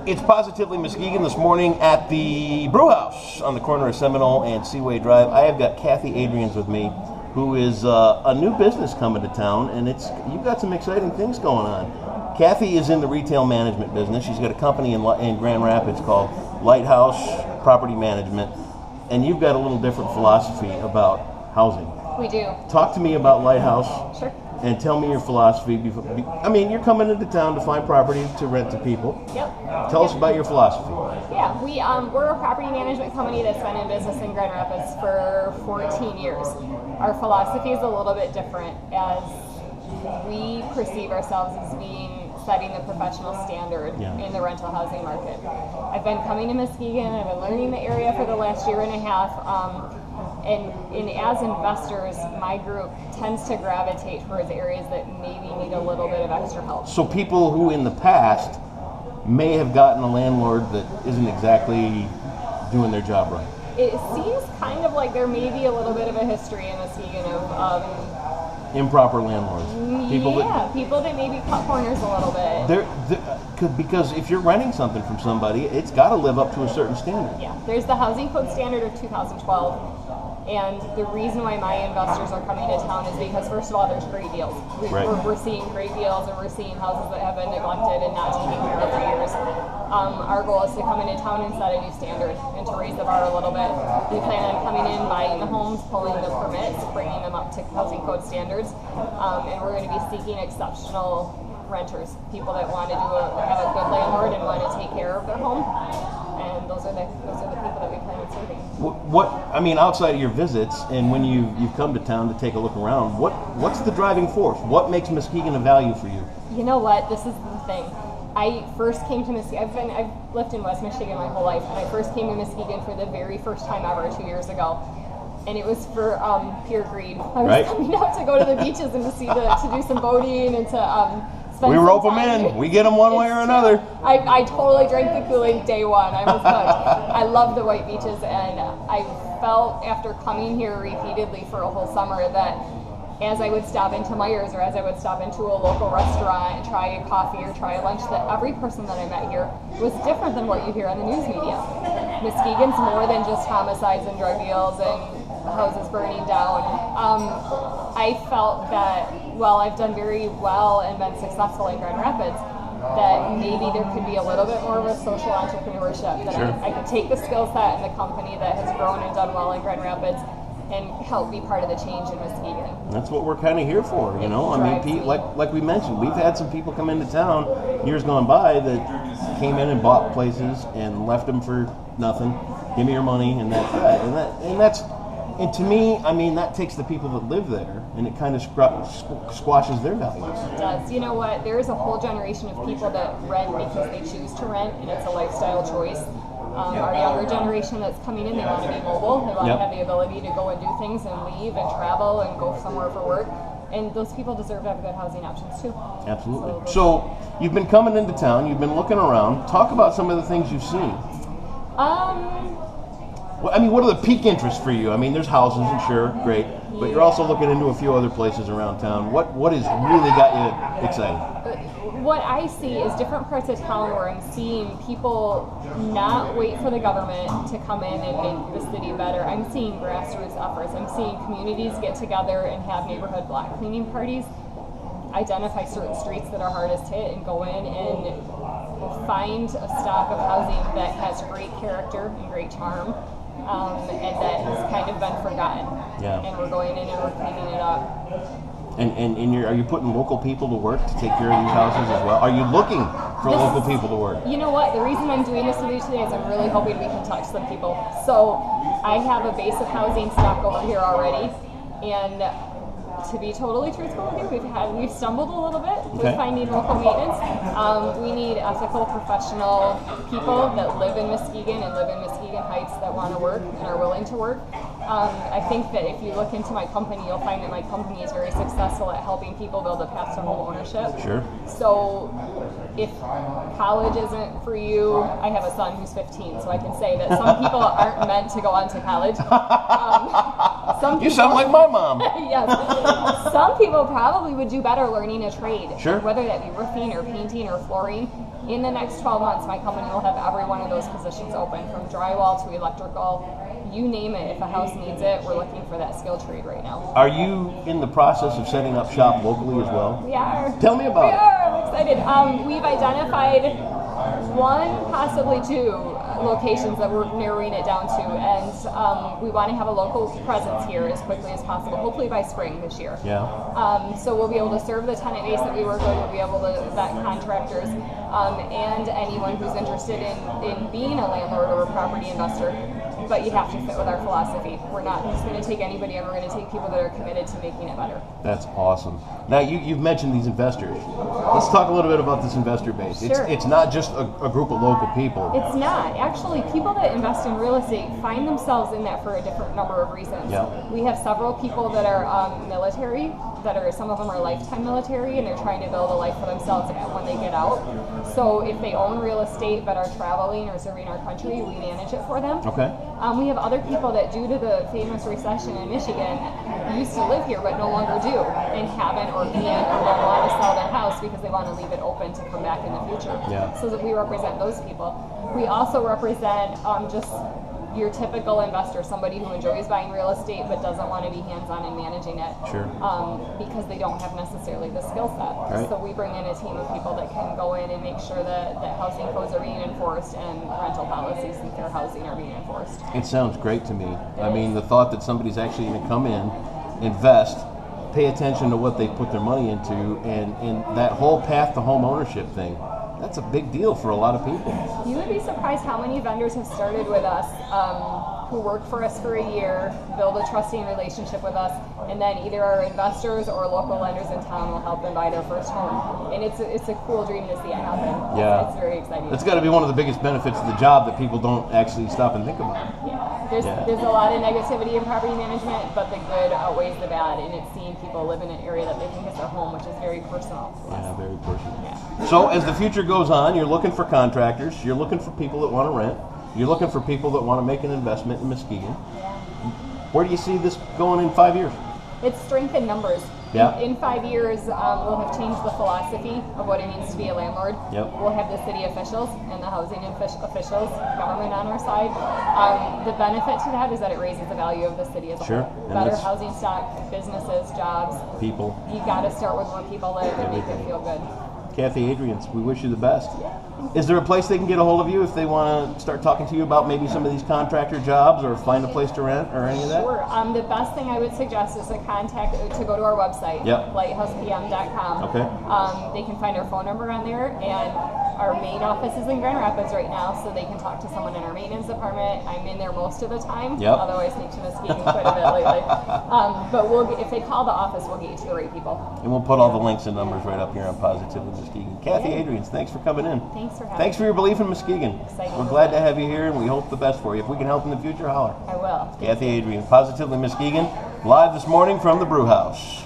It's Positively Muskegon this morning at the Brew House on the corner of Seminole and Seaway Drive. I have got Kathy Adrians with me, who is a new business coming to town, and you've got some exciting things going on. Kathy is in the retail management business. She's got a company in Grand Rapids called Lighthouse Property Management, and you've got a little different philosophy about housing. We do. Talk to me about Lighthouse. Sure. And tell me your philosophy. You're coming into town to find property to rent to people. Yep. Tell us about your philosophy. Yeah, we're a property management company that's been in business in Grand Rapids for 14 years. Our philosophy is a little bit different, as we perceive ourselves as setting the professional standard in the rental housing market. I've been coming to Muskegon. I've been learning the area for the last year and a half. And as investors, my group tends to gravitate towards areas that maybe need a little bit of extra help. So people who in the past may have gotten a landlord that isn't exactly doing their job right. It seems kind of like there may be a little bit of a history in Muskegon of improper landlords. People that maybe cut corners a little bit. Because if you're renting something from somebody, it's got to live up to a certain standard. Yeah, there's the Housing Code Standard of 2012. And the reason why my investors are coming to town is because, first of all, there's great deals. We're seeing great deals, and we're seeing houses that have been neglected and not taken care of for years. Our goal is to come into town and set a new standard and to raise the bar a little bit. We plan on coming in, buying the homes, pulling the permits, bringing them up to Housing Code standards, and we're going to be seeking exceptional renters, people that want to have a good landlord and want to take care of their home. And those are the people that we plan on serving. Outside of your visits and when you've come to town to take a look around, what's the driving force? What makes Muskegon a value for you? You know what? This is the thing. I first came to Muskegon. I've lived in West Michigan my whole life, and I first came to Muskegon for the very first time ever 2 years ago. And it was for pure greed. I was coming out to go to the beaches and to do some boating and to we rope them in. We get them one way or another. I totally drank the Kool-Aid day one. I was hooked. I love the white beaches, and I felt after coming here repeatedly for a whole summer that as I would stop into Myers or as I would stop into a local restaurant and try a coffee or try a lunch, that every person that I met here was different than what you hear on the news media. Muskegon's more than just homicides and drug deals and houses burning down. I felt that while I've done very well and been successful in Grand Rapids, that maybe there could be a little bit more of a social entrepreneurship, that I could take the skill set and the company that has grown and done well in Grand Rapids and help be part of the change in Muskegon. That's what we're kind of here for, you know. Like we mentioned, we've had some people come into town years gone by that came in and bought places and left them for nothing. Give me your money, and that's that. And to me, that takes the people that live there, and it kind of squashes their values. It does. You know what? There is a whole generation of people that rent because they choose to rent, and it's a lifestyle choice. Our younger generation that's coming in, they want to be mobile. They want to have the ability to go and do things and leave and travel and go somewhere for work. And those people deserve to have good housing options too. Absolutely. So you've been coming into town. You've been looking around. Talk about some of the things you've seen. What are the peak interests for you? There's houses, and sure, great, but you're also looking into a few other places around town. What has really got you excited? What I see is different parts of town where I'm seeing people not wait for the government to come in and make the city better. I'm seeing grassroots efforts. I'm seeing communities get together and have neighborhood block cleaning parties, identify certain streets that are hardest hit, and go in and find a stock of housing that has great character and great charm. And that has kind of been forgotten. Yeah. And we're going in and we're cleaning it up. And are you putting local people to work to take care of these houses as well? Are you looking for local people to work? You know what? The reason I'm doing this with you today is I'm really hoping we can touch some people. So I have a base of housing stock over here already, and to be totally truthful with you, we've stumbled a little bit with finding local maintenance. We need ethical, professional people that live in Muskegon and live in Muskegon Heights that want to work and are willing to work. I think that if you look into my company, you'll find that my company is very successful at helping people build a path to home ownership. Sure. So if college isn't for you, I have a son who's 15, so I can say that some people aren't meant to go on to college. You sound like my mom. Yes. Some people probably would do better learning a trade. Sure. Whether that be roofing or painting or flooring. In the next 12 months, my company will have every one of those positions open, from drywall to electrical. You name it. If a house needs it, we're looking for that skilled trade right now. Are you in the process of setting up shop locally as well? We are. Tell me about it. I'm excited. We've identified one, possibly two locations that we're narrowing it down to, and we want to have a local presence here as quickly as possible, hopefully by spring this year. Yeah. So we'll be able to serve the tenant base that we work with, we'll be able to vet contractors, and anyone who's interested in being a landlord or a property investor. But you have to fit with our philosophy. We're not just going to take anybody, and we're going to take people that are committed to making it better. That's awesome. Now, you've mentioned these investors. Let's talk a little bit about this investor base. Sure. It's not just a group of local people. It's not. Actually, people that invest in real estate find themselves in that for a different number of reasons. Yeah. We have several people that are military, some of them are lifetime military, and they're trying to build a life for themselves when they get out. So if they own real estate but are traveling or serving our country, we manage it for them. Okay. We have other people that, due to the famous recession in Michigan, used to live here but no longer do, and haven't or can't or don't want to sell their house because they want to leave it open to come back in the future. Yeah. So that we represent those people. We also represent just your typical investor, somebody who enjoys buying real estate but doesn't want to be hands-on in managing it. Sure. Because they don't have necessarily the skill set. Right. So we bring in a team of people that can go in and make sure that housing codes are being enforced and rental policies and fair housing are being enforced. It sounds great to me. I mean, the thought that somebody's actually going to come in, invest, pay attention to what they put their money into, and that whole path to home ownership thing, that's a big deal for a lot of people. You would be surprised how many vendors have started with us who work for us for a year, build a trusting relationship with us, and then either our investors or local lenders in town will help them buy their first home. And it's a cool dream to see it happen. Yeah. It's very exciting. That's got to be one of the biggest benefits of the job that people don't actually stop and think about. Yeah. There's a lot of negativity in property management, but the good outweighs the bad, and it's seeing people live in an area that they think is their home, which is very personal. Yeah, very personal. Yeah. So as the future goes on, you're looking for contractors, you're looking for people that want to rent, you're looking for people that want to make an investment in Muskegon. Where do you see this going in 5 years? It's strength in numbers. Yeah. In 5 years, we'll have changed the philosophy of what it means to be a landlord. Yep. We'll have the city officials and the housing officials, government on our side. The benefit to that is that it raises the value of the city as a Sure. whole. And Better that's- housing stock, businesses, jobs. People. You got to start with where people live and make it feel good. Kathy Adrians, we wish you the best. Is there a place they can get a hold of you if they want to start talking to you about maybe some of these contractor jobs or find a place to rent or any of that? Sure. The best thing I would suggest is to go to our website, Yep. lighthousepm.com. Okay. They can find our phone number on there, and our main office is in Grand Rapids right now, so they can talk to someone in our maintenance department. I'm in there most of the time, Yep. although I sneak to Muskegon quite a bit lately. But if they call the office, we'll get you to the right people. And we'll put all the links and numbers right up here on Positively Muskegon. Kathy Adrians, thanks for coming in. Thanks for having Thanks for me. your belief in Muskegon. Excited. We're glad to have you here, and we hope the best for you. If we can help in the future, holler. I will. Kathy Adrian, Positively Muskegon, live this morning from the Brew House.